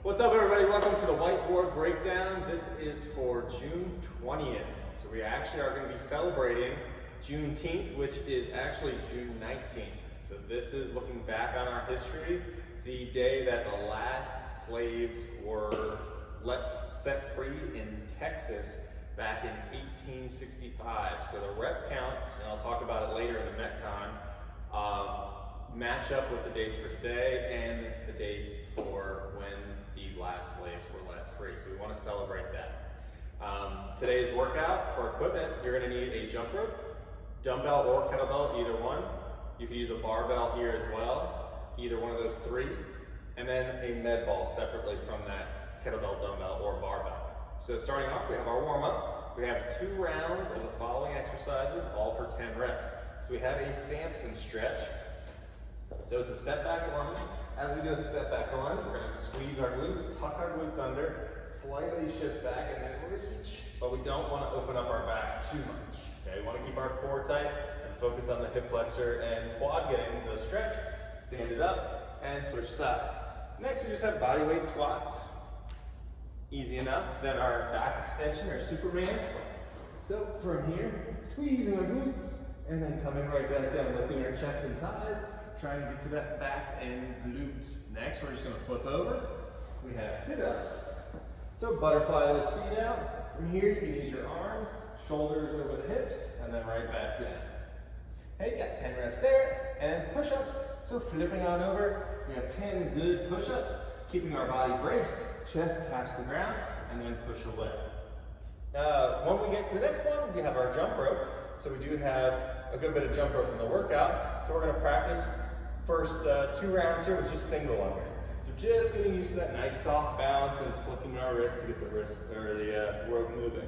What's up, everybody? Welcome to the Whiteboard Breakdown. This is for June 20th. So we actually are going to be celebrating Juneteenth, which is actually June 19th. So this is looking back on our history, the day that the last slaves were set free in Texas back in 1865. So the rep counts, and I'll talk about it later in the Metcon, match up with the dates for today and the dates for when the last slaves were let free. So we want to celebrate that. Today's workout for equipment, you're going to need a jump rope, dumbbell or kettlebell, either one. You can use a barbell here as well, either one of those three, and then a med ball separately from that kettlebell, dumbbell, or barbell. So starting off, we have our warm-up. We have 2 rounds of the following exercises, all for 10 reps. So we have a Samson stretch. So it's a step back lunge. As we do a step back lunge, we're going to squeeze our glutes, tuck our glutes under, slightly shift back, and then reach. But we don't want to open up our back too much. Okay, we want to keep our core tight and focus on the hip flexor and quad getting the stretch. Stand it up and switch sides. Next, we just have body weight squats. Easy enough. Then our back extension or Superman. So from here, squeezing our glutes, and then coming right back down, lifting our chest and thighs. Trying to get to that back and glutes. Next, we're just going to flip over. We have sit-ups. So butterfly those feet out. From here, you can use your arms, shoulders over the hips, and then right back down. Hey, got 10 reps there. And push-ups. So flipping on over, we have 10 good push-ups, keeping our body braced, chest taps the ground, and then push away. When we get to the next one, we have our jump rope. So we do have a good bit of jump rope in the workout. So we're going to practice first 2 rounds here with just single unders. So just getting used to that nice soft bounce and flicking our wrist to get the wrist or the rope moving.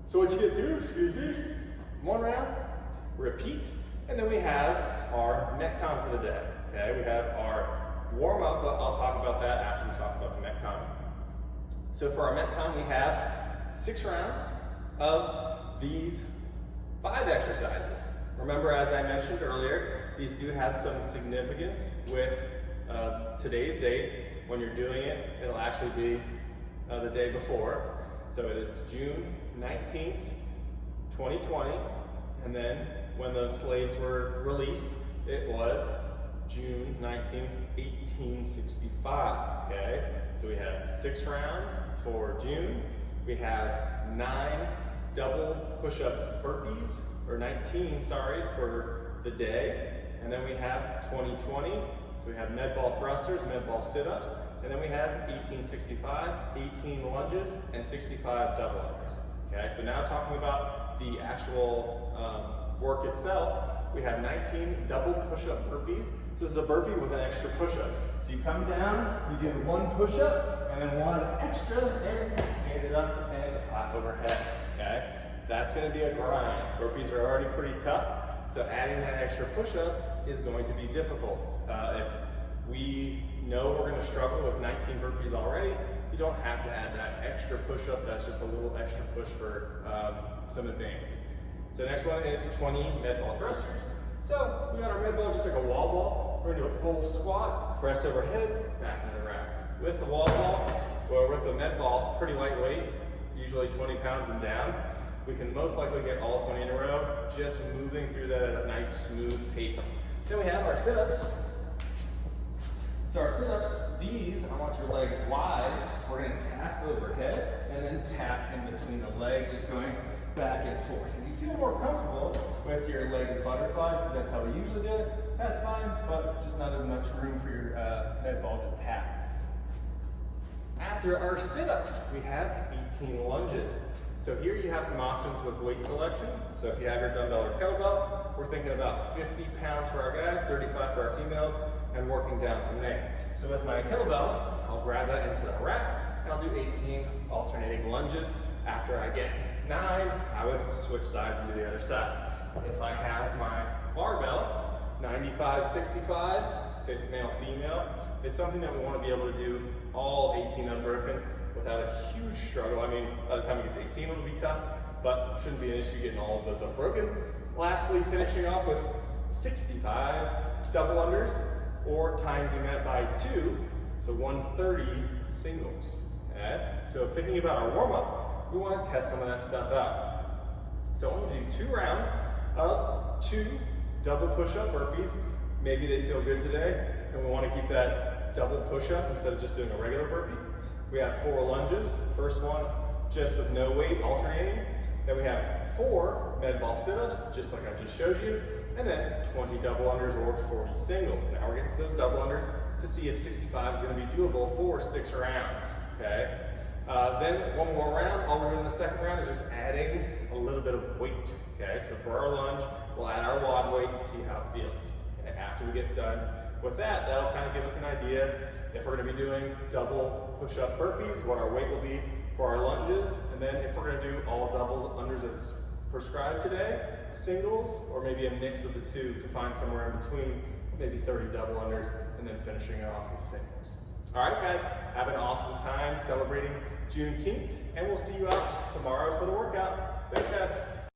So what you get through, 1 round, repeat, and then we have our Metcon for the day. Okay, we have our warm up, but I'll talk about that after we talk about the Metcon. So for our Metcon, we have 6 rounds of these 5 exercises. Remember, as I mentioned earlier, these do have some significance with today's date. When you're doing it, it'll actually be the day before. So it is June 19th, 2020, and then when the slaves were released, it was June 19th, 1865, okay? So we have 6 rounds for June. We have 9 double push-up burpees, or 19, sorry, for the day. And then we have 20-20. So we have med ball thrusters, med ball sit-ups, and then we have 1865, 18 lunges, and 65 double unders. Okay, so now talking about the actual work itself, we have 19 double push-up burpees. So this is a burpee with an extra push-up. So you come down, you do 1 push-up, and then 1 extra, and stand it up and clap overhead. Okay, that's going to be a grind. Burpees are already pretty tough, so adding that extra push-up is going to be difficult. If we know we're going to struggle with 19 burpees already, you don't have to add that extra push-up. That's just a little extra push for some advance. So the next one is 20 med ball thrusters. So we got our med ball just like a wall ball. We're going to do a full squat, press overhead, back into the rack. With the wall ball, or with the med ball, pretty lightweight, usually 20 pounds and down. We can most likely get all 20 in a row, just moving through that at a nice smooth pace. Then we have our sit-ups. So our sit-ups, these, I want your legs wide. We're going to tap overhead and then tap in between the legs, just going back and forth. If you feel more comfortable with your legs butterfly, because that's how we usually do it, that's fine, but just not as much room for your med ball to tap. After our sit-ups, we have 18 lunges. So here you have some options with weight selection. So if you have your dumbbell or kettlebell, we're thinking about 50 pounds for our guys, 35 for our females, and working down from there. So with my kettlebell, I'll grab that into the rack, and I'll do 18 alternating lunges. After I get 9, I would switch sides and do the other side. If I have my barbell, 95, 65, male, female, it's something that we want to be able to do all 18 unbroken without a huge struggle. I mean, by the time we get to 18, it'll be tough, but shouldn't be an issue getting all of those unbroken. Lastly, finishing off with 65 double unders, or timesing that by 2. to 130 singles. Okay? So thinking about our warm-up, we want to test some of that stuff out. So I'm going to do 2 rounds of 2 double push-up burpees. Maybe they feel good today, and we want to keep that double push-up instead of just doing a regular burpee. We have 4 lunges. First one, just with no weight, alternating. Then we have 4 med ball sit-ups, just like I just showed you. And then 20 double unders or 40 singles. Now we're getting to those double unders to see if 65 is going to be doable for 6 rounds. Okay. Then one more round. All we're doing in the second round is just adding a little bit of weight. Okay. So for our lunge, we'll add our WOD weight and see how it feels. Okay. After we get done with that, that'll kind of give us an idea if we're going to be doing double push-up burpees, what our weight will be for our lunges, and then if we're going to do all doubles unders as prescribed today, singles, or maybe a mix of the 2 to find somewhere in between, maybe 30 double unders, and then finishing it off with singles. All right, guys, have an awesome time celebrating Juneteenth, and we'll see you out tomorrow